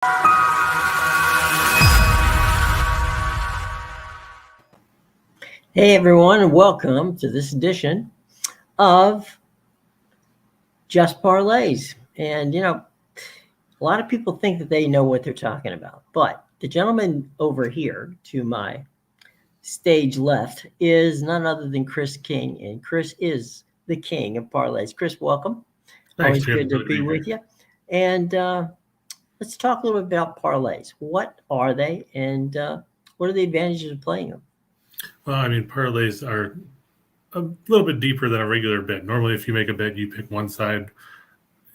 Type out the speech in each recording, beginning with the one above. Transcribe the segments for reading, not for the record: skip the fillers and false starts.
Hey everyone, and welcome to this edition of Just Parlays. And a lot of people think that they know what they're talking about, but the gentleman over here to my stage left is none other than Chris King, and Chris is the king of parlays. Chris, welcome. Thanks, Always Jim. good to be with you. And let's talk a little bit about parlays. What are they, and what are the advantages of playing them? Well, parlays are a little bit deeper than a regular bet. Normally, if you make a bet, you pick one side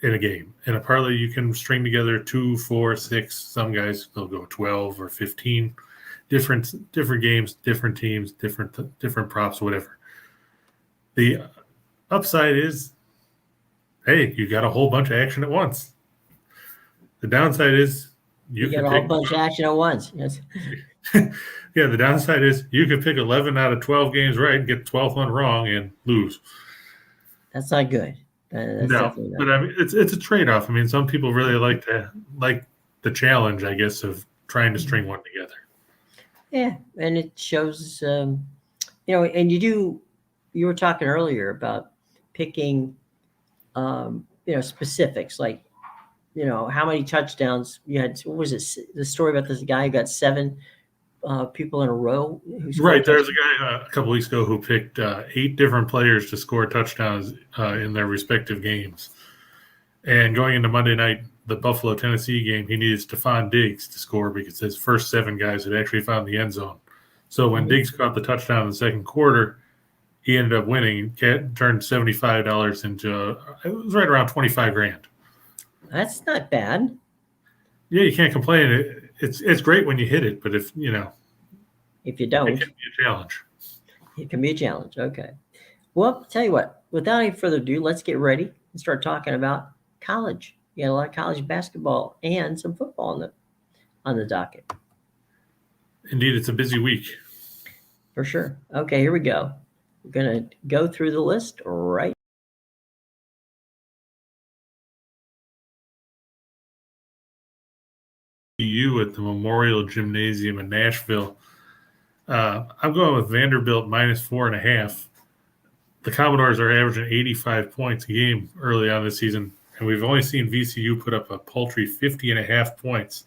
in a game. In a parlay, you can string together 2, 4, 6. Some guys will go 12 or 15. Different games, different teams, different props, whatever. The upside is, hey, you got a whole bunch of action at once. The downside is you get a whole bunch of action at once. Yes. Yeah, the downside is you could pick 11 out of 12 games right and get the 12th one wrong and lose. That's not good. That's definitely not good. It's a trade-off. Some people really like the challenge, I guess, of trying to string one together. Yeah, and it shows, and you were talking earlier about picking, specifics, like, how many touchdowns you had. What was it? The story about this guy who got 7 people in a row. Right. There's a guy a couple weeks ago who picked 8 different players to score touchdowns in their respective games. And going into Monday night, the Buffalo-Tennessee game, he needed Stephon Diggs to score because his first 7 guys had actually found the end zone. So when Diggs caught the touchdown in the second quarter, he ended up winning. Turned $75 into it was right around $25,000. That's not bad. Yeah, you can't complain. It's great when you hit it, but if you don't, it can be a challenge. It can be a challenge. Okay. Well, I'll tell you what, without any further ado, let's get ready and start talking about college. You got a lot of college basketball and some football on the docket. Indeed, it's a busy week. For sure. Okay, here we go. We're going to go through the list right. You at the Memorial Gymnasium in Nashville. I'm going with Vanderbilt -4.5. The Commodores are averaging 85 points a game early on this season, and we've only seen VCU put up a paltry 50.5 points.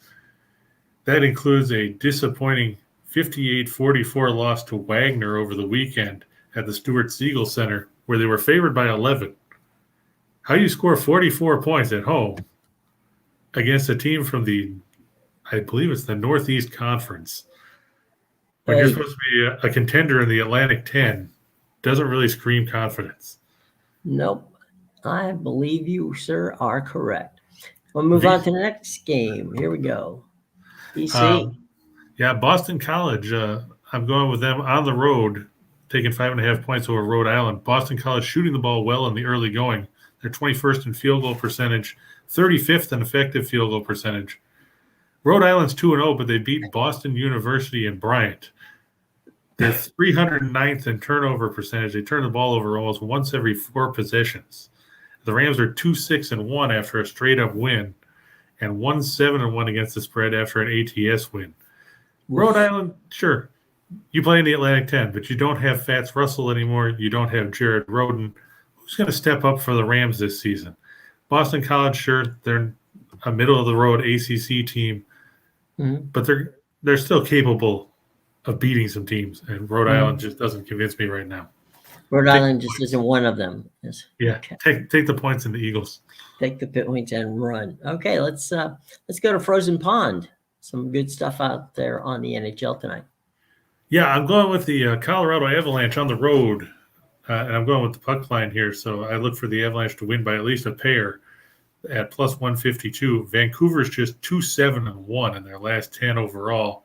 That includes a disappointing 58-44 loss to Wagner over the weekend at the Stuart Siegel Center, where they were favored by 11. How do you score 44 points at home against a team from I believe it's the Northeast Conference, when you're supposed to be a contender in the Atlantic 10, doesn't really scream confidence. Nope. I believe you, sir, are correct. We'll move on to the next game. Here we go. BC. Boston College. I'm going with them on the road, taking 5.5 points over Rhode Island. Boston College shooting the ball well in the early going. They're 21st in field goal percentage, 35th in effective field goal percentage. Rhode Island's 2-0, but they beat Boston University and Bryant. They're 309th in turnover percentage. They turn the ball over almost once every 4 possessions. The Rams are 2-6-1 after a straight-up win, and 1-7-1 against the spread after an ATS win. Rhode Island, sure, you play in the Atlantic 10, but you don't have Fats Russell anymore. You don't have Jared Roden. Who's going to step up for the Rams this season? Boston College, sure, they're a middle-of-the-road ACC team, but they're still capable of beating some teams, and Rhode Island just doesn't convince me right now. Rhode Island just isn't one of them. Yes. Yeah, okay. Take the points in the Eagles. Take the points and run. Okay, let's go to Frozen Pond. Some good stuff out there on the NHL tonight. Yeah, I'm going with the Colorado Avalanche on the road, and I'm going with the puck line here. So I look for the Avalanche to win by at least a pair at +152. Vancouver's just 2-7-1 in their last 10 overall.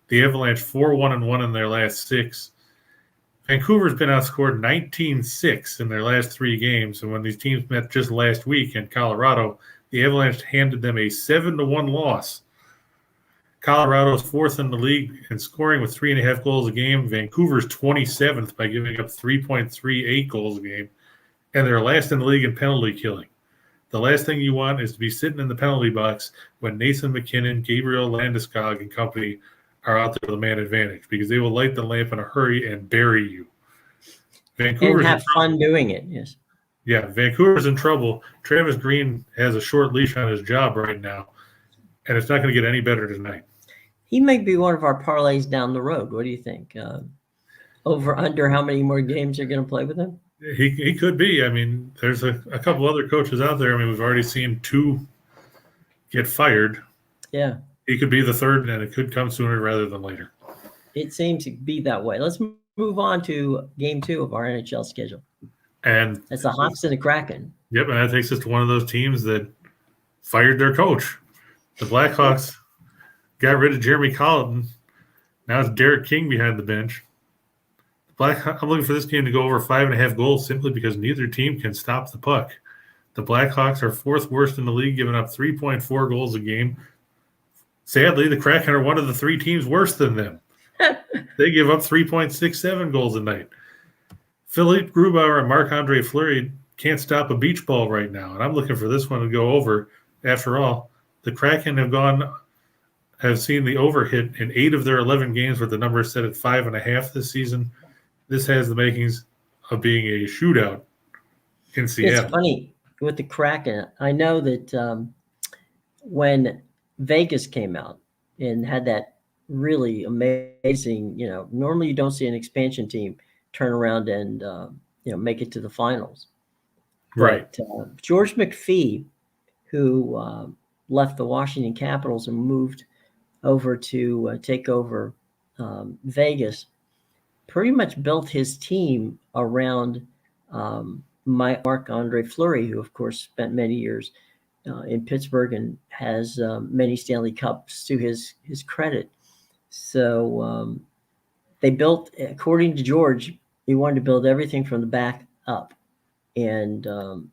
The Avalanche 4-1-1 in their last 6. Vancouver's been outscored 19-6 in their last 3 games, and when these teams met just last week in Colorado, the Avalanche handed them a 7-1 loss. Colorado's 4th in the league in scoring with 3.5 goals a game. Vancouver's 27th by giving up 3.38 goals a game, and they're last in the league in penalty killing. The last thing you want is to be sitting in the penalty box when Nathan McKinnon, Gabriel Landeskog, and company are out there with a man advantage, because they will light the lamp in a hurry and bury you. Vancouver's and have fun doing it. Yes. Yeah, Vancouver's in trouble. Travis Green has a short leash on his job right now, and it's not going to get any better tonight. He may be one of our parlays down the road. What do you think? Over under how many more games you're going to play with him? He could be. I mean, there's a couple other coaches out there. I mean, we've already seen 2 get fired. Yeah. He could be the third, and it could come sooner rather than later. It seems to be that way. Let's move on to game 2 of our NHL schedule. And it's the Hawks and the Kraken. Yep, and that takes us to one of those teams that fired their coach. The Blackhawks got rid of Jeremy Colleton. Now it's Derek King behind the bench. I'm looking for this game to go over 5.5 goals simply because neither team can stop the puck. The Blackhawks are 4th worst in the league, giving up 3.4 goals a game. Sadly, the Kraken are one of the 3 teams worse than them. They give up 3.67 goals a night. Philippe Grubauer and Marc-Andre Fleury can't stop a beach ball right now, and I'm looking for this one to go over. After all, the Kraken have seen the over hit in 8 of their 11 games, with the number set at 5.5 this season. This has the makings of being a shootout in Seattle. It's funny with the Kraken. I know that when Vegas came out and had that really amazing, normally you don't see an expansion team turn around and make it to the finals. Right. But, George McPhee, who left the Washington Capitals and moved over to take over Vegas, pretty much built his team around Marc-Andre Fleury, who, of course, spent many years in Pittsburgh and has many Stanley Cups to his credit. So they built, according to George, he wanted to build everything from the back up. And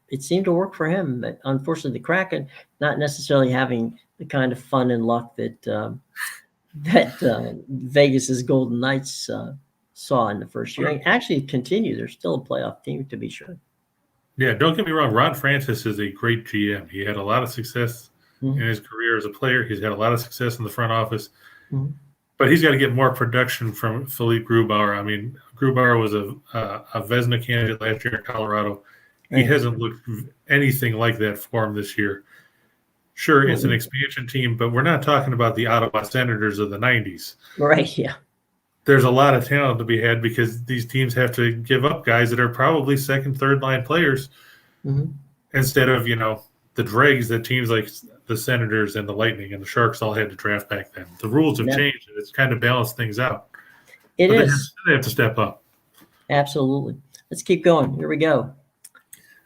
it seemed to work for him. But unfortunately, the Kraken not necessarily having the kind of fun and luck that Vegas's Golden Knights saw in the first year. And actually continue. They're still a playoff team, to be sure. Yeah, don't get me wrong. Ron Francis is a great GM. He had a lot of success in his career as a player. He's had a lot of success in the front office. Mm-hmm. But he's got to get more production from Philippe Grubauer. I mean, Grubauer was a Vezina candidate last year in Colorado. He hasn't looked anything like that for him this year. Sure, it's an expansion team, but we're not talking about the Ottawa Senators of the 90s. Right, yeah. There's a lot of talent to be had because these teams have to give up guys that are probably second, third line players instead of, the dregs that teams like the Senators and the Lightning and the Sharks all had to draft back then. The rules have changed, and it's kind of balanced things out. It is. They have to step up. Absolutely. Let's keep going. Here we go.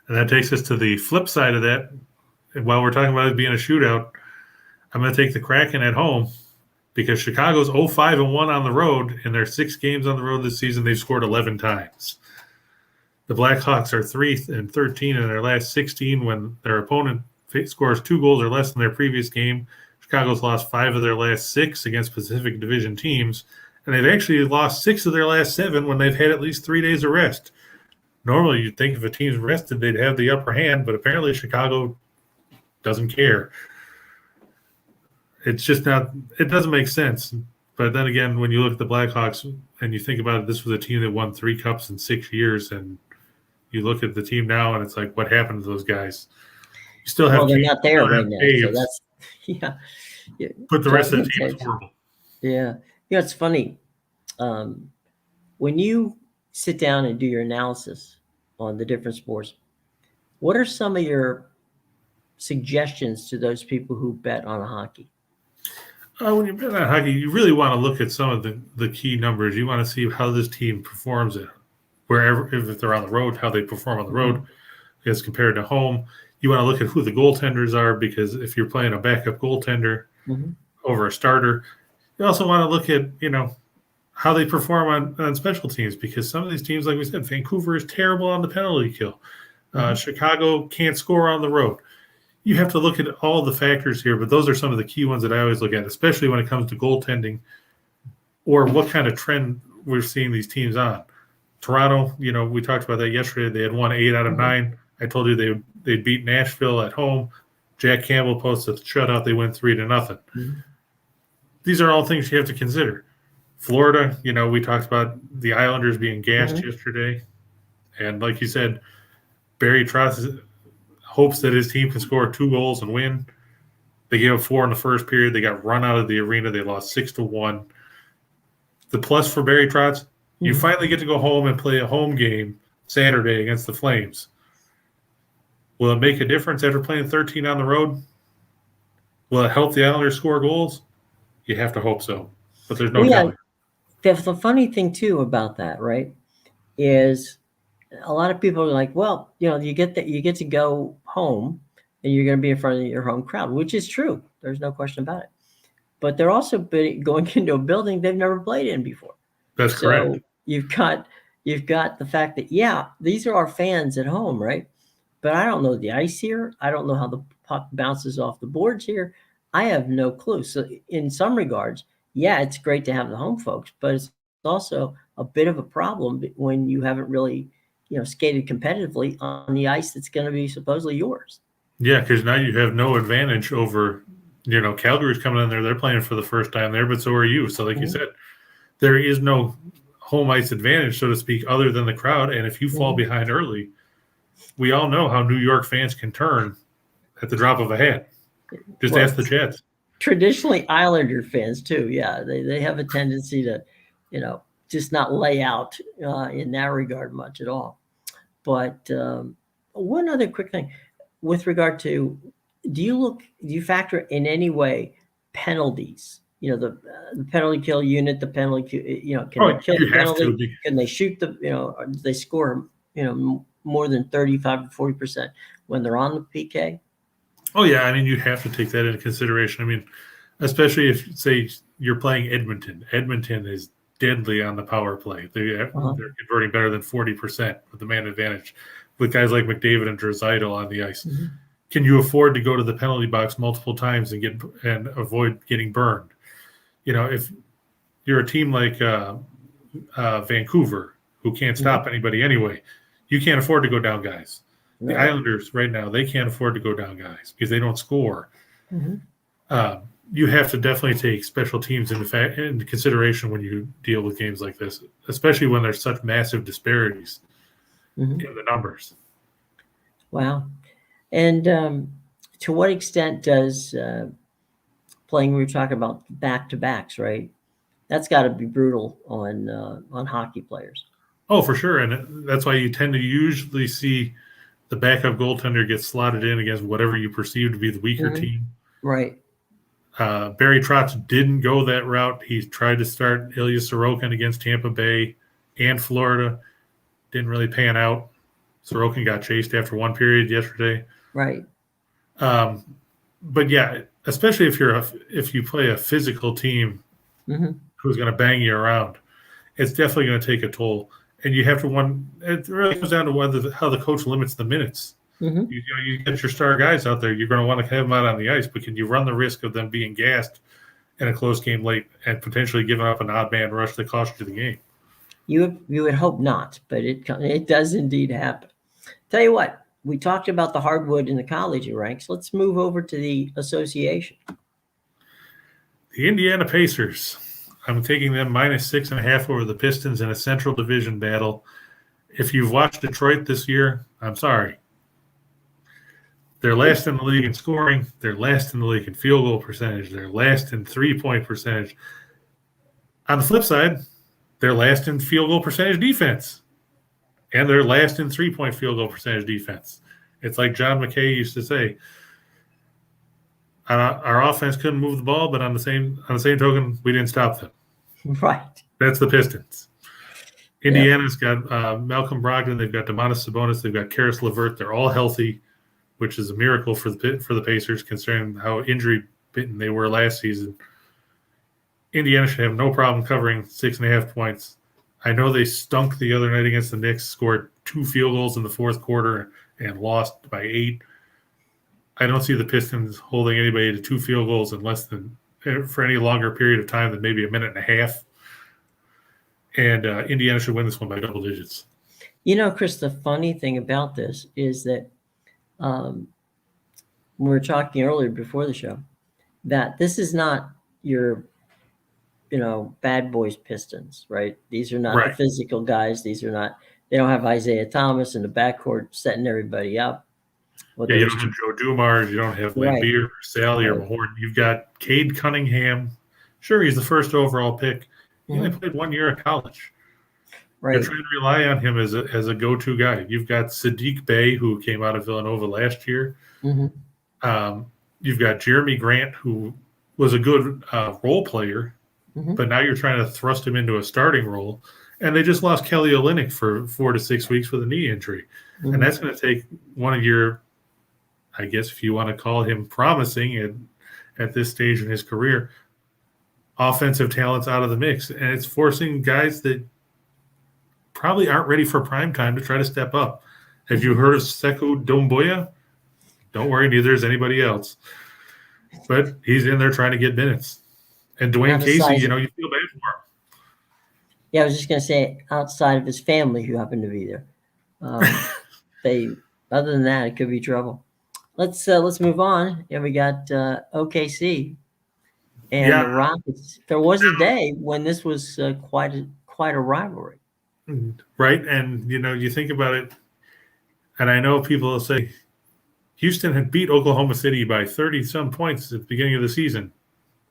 And that takes us to the flip side of that. While we're talking about it being a shootout, I'm going to take the Kraken at home because Chicago's 0-5-1 on the road. In their 6 games on the road this season, they've scored 11 times. The Blackhawks are 3-13 in their last 16 when their opponent scores 2 goals or less in their previous game. Chicago's lost 5 of their last 6 against Pacific Division teams, and they've actually lost 6 of their last 7 when they've had at least 3 days of rest. Normally, you'd think if a team's rested, they'd have the upper hand, but apparently Chicago doesn't care. It's just not – it doesn't make sense. But then again, when you look at the Blackhawks and you think about it, this was a team that won 3 cups in 6 years, and you look at the team now and it's like, what happened to those guys? You still have they're not there right now. So that's yeah. But the rest of the team is horrible. Yeah. It's funny. When you sit down and do your analysis on the different sports, what are some of your suggestions to those people who bet on hockey? When you bet on hockey, you really want to look at some of the key numbers. You want to see how this team performs it, wherever, if they're on the road, how they perform on the road as compared to home. You want to look at who the goaltenders are, because if you're playing a backup goaltender over a starter, you also want to look at, how they perform on special teams, because some of these teams, like we said, Vancouver is terrible on the penalty kill. Chicago can't score on the road. You have to look at all the factors here, but those are some of the key ones that I always look at, especially when it comes to goaltending or what kind of trend we're seeing these teams on. Toronto, we talked about that yesterday. They had won 8 out of 9 I told you they'd beat Nashville at home. Jack Campbell posted a shutout. They win 3-0. Mm-hmm. These are all things you have to consider. Florida, we talked about the Islanders being gassed yesterday. And like you said, Barry Trotz hopes that his team can score 2 goals and win. They gave up 4 in the first period. They got run out of the arena. They lost 6-1. The plus for Barry Trotz, you finally get to go home and play a home game Saturday against the Flames. Will it make a difference after playing 13 on the road? Will it help the Islanders score goals? You have to hope so. But there's no telling. The funny thing, too, about that, right, is a lot of people are like, well, you get to go home and you're going to be in front of your home crowd, which is true. There's no question about it. But they're also going into a building they've never played in before. That's correct. So you've got the fact that, these are our fans at home, right? But I don't know the ice here. I don't know how the puck bounces off the boards here. I have no clue. So in some regards, it's great to have the home folks, but it's also a bit of a problem when you haven't really, skated competitively on the ice that's going to be supposedly yours. Yeah, because now you have no advantage over, Calgary's coming in there. They're playing for the first time there, but so are you. So like you said, there is no home ice advantage, so to speak, other than the crowd. And if you fall behind early, we all know how New York fans can turn at the drop of a hat. Just ask the Jets. Traditionally, Islander fans too. Yeah, they have a tendency to, just not lay out in that regard much at all. But one other quick thing with regard to, do you factor in any way penalties? The penalty kill unit, the penalty, can they kill the penalty? Can they shoot do they score, more than 35 to 40% when they're on the PK? Oh, yeah. I mean, you have to take that into consideration. I mean, especially if, say, you're playing Edmonton. Edmonton is deadly on the power play. They're converting better than 40% with the man advantage with guys like McDavid and Draisaitl on the ice. Mm-hmm. Can you afford to go to the penalty box multiple times and avoid getting burned? If you're a team like Vancouver, who can't stop anybody anyway, you can't afford to go down guys. The Islanders right now, they can't afford to go down guys because they don't score. Mm-hmm. You have to definitely take special teams into consideration when you deal with games like this, especially when there's such massive disparities in the numbers. Wow. And to what extent does playing, we were talking about back-to-backs, right? That's got to be brutal on hockey players. Oh, for sure. And that's why you tend to usually see the backup goaltender get slotted in against whatever you perceive to be the weaker team. Right. Barry Trotz didn't go that route. He tried to start Ilya Sorokin against Tampa Bay and Florida. Didn't really pan out. Sorokin got chased after one period yesterday. Right. But yeah, especially if you play a physical team who's going to bang you around, it's definitely going to take a toll. And you have to it really comes down to how the coach limits the minutes. Mm-hmm. You get your star guys out there, you're going to want to have them out on the ice, but can you run the risk of them being gassed in a close game late and potentially giving up an odd man rush that cost you the game? You would hope not, but it does indeed happen. Tell you what, we talked about the hardwood in the college ranks. Let's move over to the association. The Indiana Pacers. I'm taking them -6.5 over the Pistons in a Central Division battle. If you've watched Detroit this year, I'm sorry. They're last in the league in scoring. They're last in the league in field goal percentage. They're last in three-point percentage. On the flip side, they're last in field goal percentage defense. And they're last in three-point field goal percentage defense. It's like John McKay used to say, our offense couldn't move the ball, but on the same token, we didn't stop them. Right. That's the Pistons. Indiana's got Malcolm Brogdon. They've got Domantas Sabonis. They've got Karis LeVert. They're all healthy, which is a miracle for the Pacers, considering how injury-bitten they were last season. Indiana should have no problem covering 6.5 points. I know they stunk the other night against the Knicks, scored 2 field goals in the fourth quarter, and lost by 8. I don't see the Pistons holding anybody to 2 field goals for any longer period of time than maybe a minute and a half. And Indiana should win this one by double digits. You know, Chris, the funny thing about this is that we were talking earlier before the show that this is not your, bad boys Pistons, right? These are not the Right. physical guys. These are not. They don't have Isaiah Thomas in the backcourt setting everybody up. Well, Yeah, you those don't two, have Joe Dumars, you don't have right, Lambeer or Sally or right, Mahorn. You've got Cade Cunningham. Sure, he's the first overall pick. He only mhm, played 1 year of college. You're right, trying to rely on him as a go-to guy. You've got Sadiq Bey, who came out of Villanova last year. hmm You've got Jeremy Grant, who was a good role player, hmm but now you're trying to thrust him into a starting role. And they just lost Kelly Olynyk for 4 to 6 weeks with a knee injury. And hmm that's going to take one of your, I guess if you want to call him promising at this stage in his career, offensive talents out of the mix. And it's forcing guys that probably aren't ready for prime time to try to step up. Have you heard of Sekou Doumbouya? Don't worry, neither is anybody else. But he's in there trying to get minutes. And Dwayne Not a Casey, size. you feel bad for him. Yeah, I was just going to say outside of his family who happened to be there. They, other than that, it could be trouble. Let's move on. Yeah, we got OKC and the Yeah, Rockets. There was a day when this was quite a rivalry. right. And you think about it, and I know people will say Houston had beat Oklahoma City by 30 some points at the beginning of the season.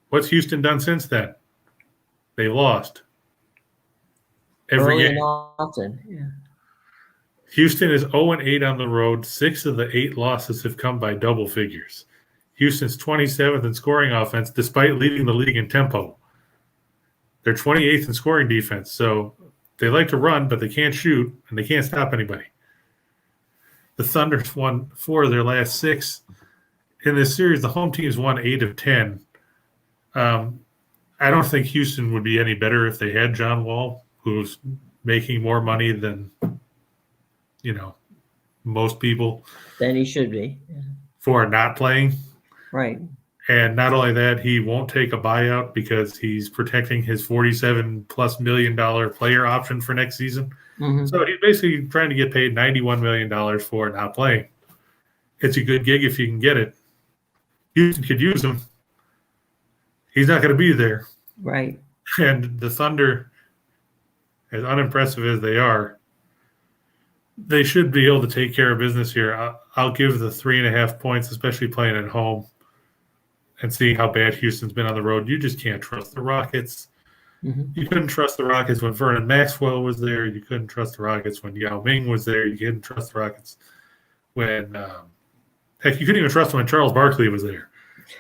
What's Houston done since then? They lost every Early game. and often. Yeah. Houston is 0-8 on the road. 6 of the 8 losses have come by double figures. Houston's 27th in scoring offense, despite leading the league in tempo. They're 28th in scoring defense. So they like to run, but they can't shoot, and they can't stop anybody. The Thunder's won 4 of their last 6. In this series, the home team's won 8 of 10. I don't think Houston would be any better if they had John Wall, who's making more money than most people Then he should be. Yeah. for not playing. Right. And not only that, he won't take a buyout because he's protecting his $47+ million player option for next season. Mm-hmm. So he's basically trying to get paid $91 million for not playing. It's a good gig if you can get it. Houston could use him. He's not going to be there. Right. And the Thunder, as unimpressive as they are, they should be able to take care of business here. I'll give the 3.5 points, especially playing at home, and seeing how bad Houston's been on the road. You just can't trust the Rockets. Mm-hmm. You couldn't trust the Rockets when Vernon Maxwell was there. You couldn't trust the Rockets when Yao Ming was there. You couldn't trust the Rockets when heck, you couldn't even trust them when Charles Barkley was there.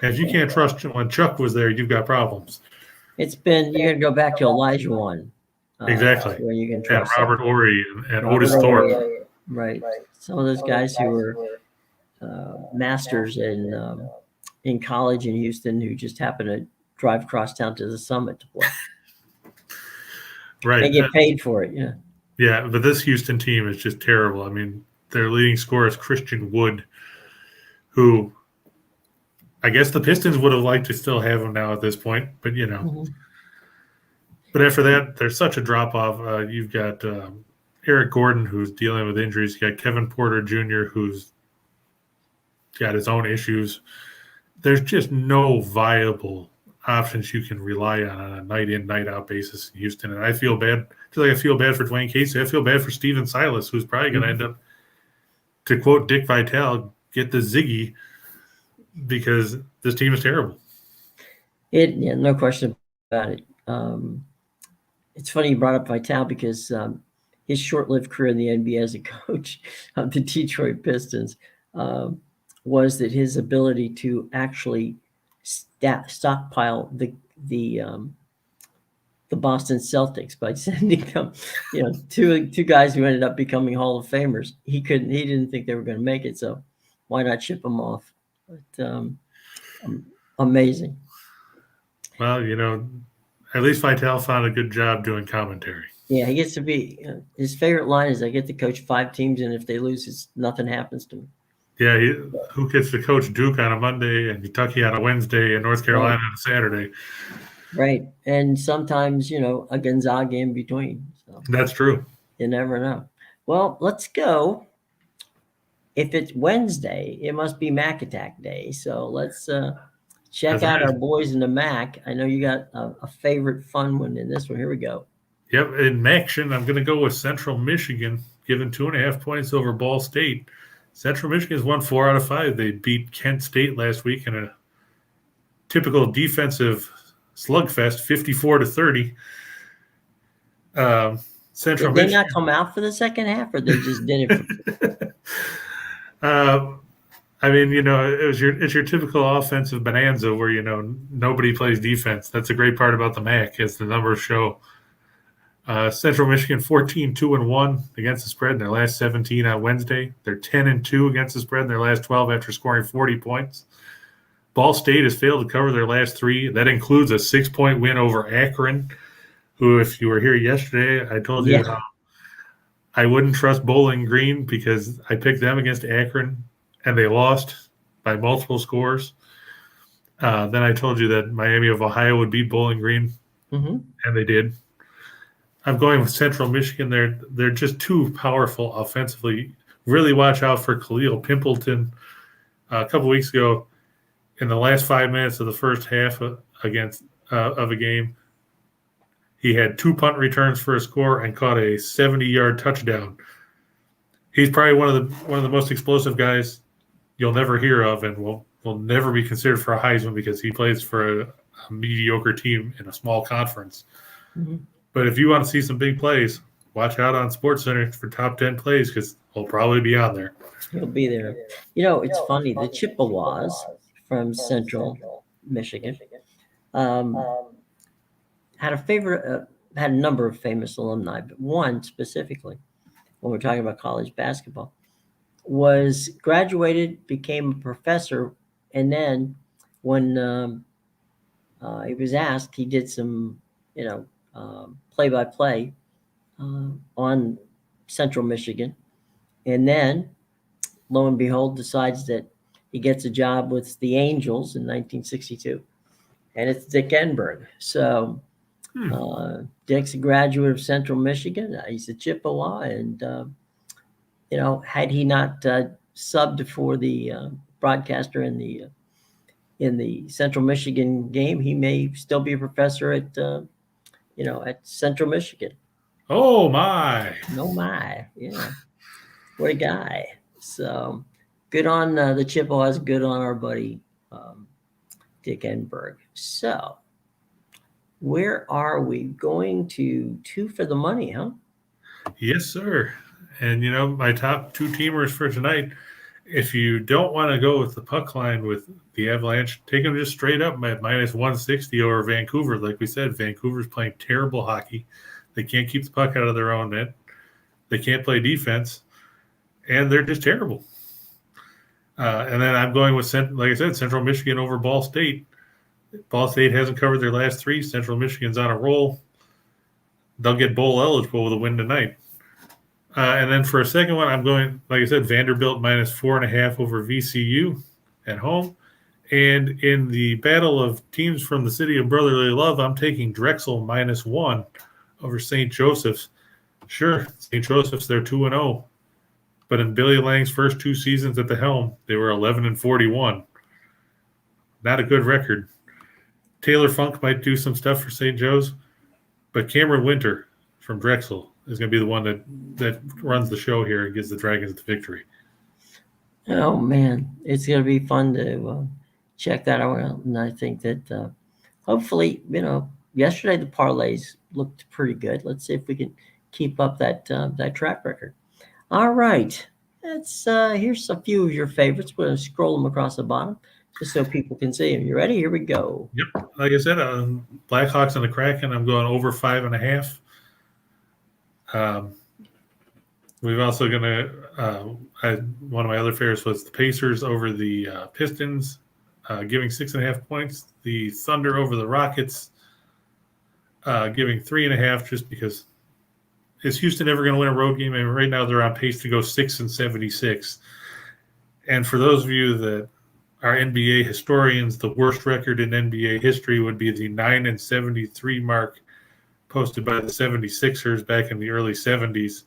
And if you can't trust when Chuck was there, you've got problems. It's been, you're going to go back to Elijah one. Exactly. Where you can And trust Robert Ory and Robert Otis Ory, Thorpe. Right. Some of those guys who were masters in college in Houston who just happened to drive across town to the Summit to play. Right. They get paid for it, yeah. Yeah, but this Houston team is just terrible. I mean, their leading scorer is Christian Wood, who I guess the Pistons would have liked to still have him now at this point, but Mm-hmm. But after that, there's such a drop off. You've got Eric Gordon, who's dealing with injuries. You got Kevin Porter Jr., who's got his own issues. There's just no viable options you can rely on a night in, night out basis in Houston. And I feel bad. Just like I feel bad for Dwayne Casey, I feel bad for Steven Silas, who's probably going to end up, to quote Dick Vitale, get the Ziggy because this team is terrible. Yeah, no question about it. It's funny you brought up Vitale because his short-lived career in the NBA as a coach of the Detroit Pistons was that his ability to actually stockpile the Boston Celtics by sending them, two guys who ended up becoming Hall of Famers. He didn't think they were going to make it, so why not ship them off? But amazing. Well, at least Vitale found a good job doing commentary. Yeah, he gets to be his favorite line is, "I get to coach 5 teams, and if they lose, nothing happens to me." Yeah, who gets to coach Duke on a Monday and Kentucky on a Wednesday and North Carolina on a Saturday? Right, and sometimes a Gonzaga in between. So that's true. you never know. Well, let's go. If it's Wednesday, it must be Mac Attack Day. So let's check That's out our nice. boys in the Mac. I know you got a favorite fun one in this one. Here we go. Yep, in action, I'm going to go with Central Michigan, giving 2.5 points over Ball State. Central Michigan has won 4 out of 5. They beat Kent State last week in a typical defensive slugfest, 54-30. Central Did they Michigan. not come out for the second half, or they just did it? I mean, it's your typical offensive bonanza where nobody plays defense. That's a great part about the MAC, as the numbers show. Central Michigan 14-2-1 against the spread in their last 17 on Wednesday. They're 10-2 against the spread in their last 12 after scoring 40 points. Ball State has failed to cover their last 3. That includes a 6-point win over Akron, who, if you were here yesterday, I told you I wouldn't trust Bowling Green because I picked them against Akron, and they lost by multiple scores. Then I told you that Miami of Ohio would beat Bowling Green, and they did. I'm going with Central Michigan. They're just too powerful offensively. Really watch out for Khalil Pimpleton. A couple weeks ago, in the last 5 minutes of the first half of a game, he had 2 punt returns for a score and caught a 70-yard touchdown. He's probably one of the most explosive guys you'll never hear of, and will never be considered for a Heisman because he plays for a mediocre team in a small conference. Mm-hmm. But if you want to see some big plays, watch out on SportsCenter for top 10 plays because he'll probably be on there. He'll be there. It's funny. The Chippewas from Central Michigan had a number of famous alumni, but one specifically, when we're talking about college basketball, was graduated, became a professor, and then when he was asked, he did some, play-by-play on Central Michigan, and then, lo and behold, decides that he gets a job with the Angels in 1962, and it's Dick Enberg. So Dick's a graduate of Central Michigan. He's a Chippewa, and had he not subbed for the broadcaster in the Central Michigan game, he may still be a professor at Central Michigan. Oh my! No my, what a guy! So good on the Chippewas. Good on our buddy Dick Enberg. So where are we going to? 2 for the money, huh? Yes, sir. And my top 2 teamers for tonight. If you don't want to go with the puck line with the Avalanche, take them just straight up at minus 160 over Vancouver. Like we said, Vancouver's playing terrible hockey. They can't keep the puck out of their own net. They can't play defense, and they're just terrible. And then I'm going with, like I said, Central Michigan over Ball State. Ball State hasn't covered their last 3. Central Michigan's on a roll. They'll get bowl eligible with a win tonight. And then for a second one, I'm going, like I said, Vanderbilt minus 4.5 over VCU at home. And in the battle of teams from the city of brotherly love, I'm taking Drexel minus 1 over St. Joseph's. Sure, St. Joseph's, they're 2-0. But in Billy Lang's first 2 seasons at the helm, they were 11-41. Not a good record. Taylor Funk might do some stuff for St. Joe's, but Cameron Winter from Drexel is going to be the one that runs the show here and gives the Dragons the victory. Oh, man. It's going to be fun to check that out. And I think that hopefully, yesterday the parlays looked pretty good. Let's see if we can keep up that track record. All right. Here's a few of your favorites. We're going to scroll them across the bottom just so people can see them. You ready? Here we go. Yep. Like I said, Blackhawks and the Kraken, I'm going over 5.5. We've also going to one of my other favorites was the Pacers over the Pistons, giving 6.5 points. The Thunder over the Rockets, giving 3.5, just because is Houston ever going to win a road game? And right now they're on pace to go 6-76. And for those of you that are NBA historians, the worst record in NBA history would be the 9-73 mark posted by the 76ers back in the early 70s.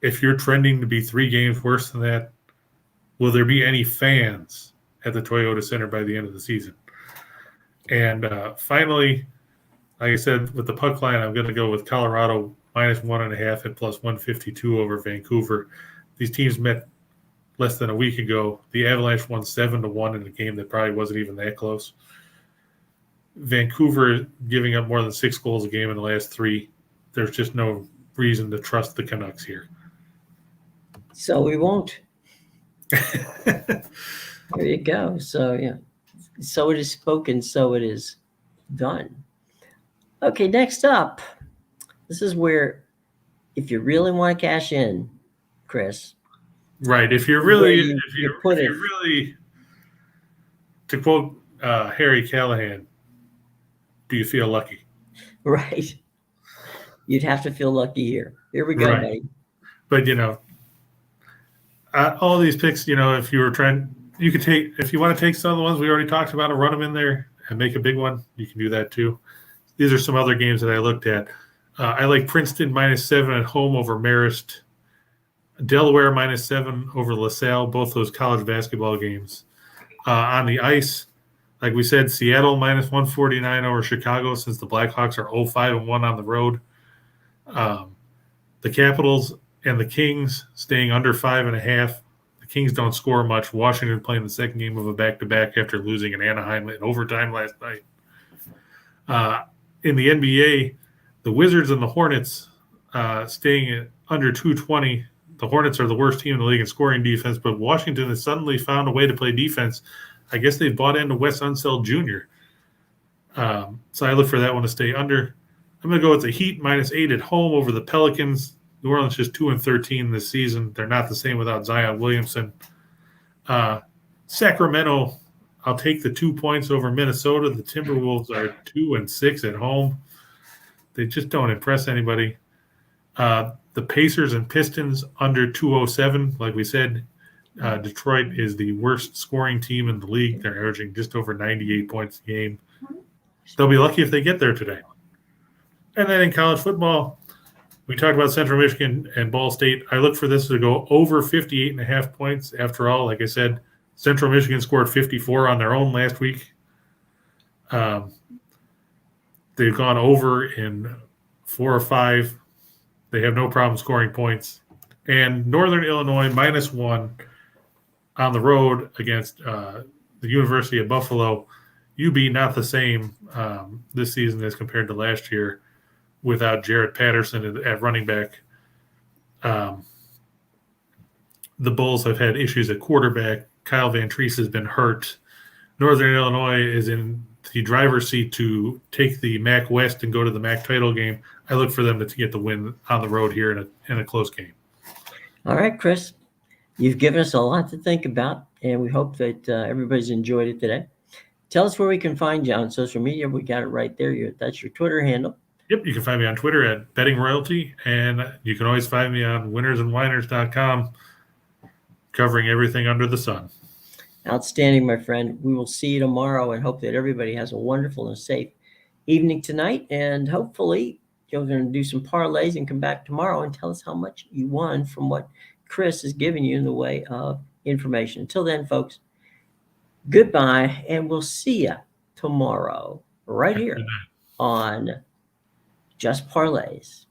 if you're trending to be 3 games worse than that, will there be any fans at the Toyota Center by the end of the season? And finally, like I said, with the puck line, I'm going to go with Colorado -1.5 at +152 over Vancouver. These teams met less than a week ago. The Avalanche won 7-1 in a game that probably wasn't even that close. Vancouver giving up more than 6 goals a game in the last 3. There's just no reason to trust the Canucks here. So we won't. There you go. So, yeah. So it is spoken, so it is done. Okay, next up. This is where, if you really want to cash in, Chris. Right. If you're really, to quote Harry Callahan, do you feel lucky? Right. You'd have to feel lucky here. Here we go, Right. buddy. But, all these picks, if you were trying, you could take, if you want to take some of the ones we already talked about and run them in there and make a big one, you can do that too. These are some other games that I looked at. I like Princeton -7 at home over Marist. Delaware -7 over LaSalle, both those college basketball games. On the ice, like we said, Seattle -149 over Chicago since the Blackhawks are 0-5-1 on the road. The Capitals and the Kings staying under 5.5. The Kings don't score much. Washington playing the second game of a back-to-back after losing in Anaheim in overtime last night. In the NBA, the Wizards and the Hornets staying at under 220. The Hornets are the worst team in the league in scoring defense, but Washington has suddenly found a way to play defense. I guess they've bought into Wes Unseld Jr. So I look for that one to stay under. I'm going to go with the Heat -8 at home over the Pelicans. New Orleans just 2-13 this season. They're not the same without Zion Williamson. Sacramento, I'll take the 2 points over Minnesota. The Timberwolves are 2-6 at home. They just don't impress anybody. The Pacers and Pistons under 207. Like we said, Detroit is the worst scoring team in the league. They're averaging just over 98 points a game. They'll be lucky if they get there today. And then in college football, we talked about Central Michigan and Ball State. I look for this to go over 58.5 points. After all, like I said, Central Michigan scored 54 on their own last week. They've gone over in 4 or 5. They have no problem scoring points. And Northern Illinois -1 on the road against the University of Buffalo. UB not the same this season as compared to last year without Jarrett Patterson at running back. The Bulls have had issues at quarterback. Kyle Van Treese has been hurt. Northern Illinois is in the driver's seat to take the MAC West and go to the MAC title game. I look for them to get the win on the road here in a close game. All right, Chris. You've given us a lot to think about, and we hope that everybody's enjoyed it today. Tell us where we can find you on social media. We got it right there. That's your Twitter handle. Yep, you can find me on Twitter at Betting Royalty, and you can always find me on winnersandwhiners.com, covering everything under the sun. Outstanding, my friend. We will see you tomorrow and hope that everybody has a wonderful and safe evening tonight. And hopefully you're going to do some parlays and come back tomorrow and tell us how much you won from what Chris has given you in the way of information. Until then, folks, goodbye, and we'll see you tomorrow right here on Just Parlays.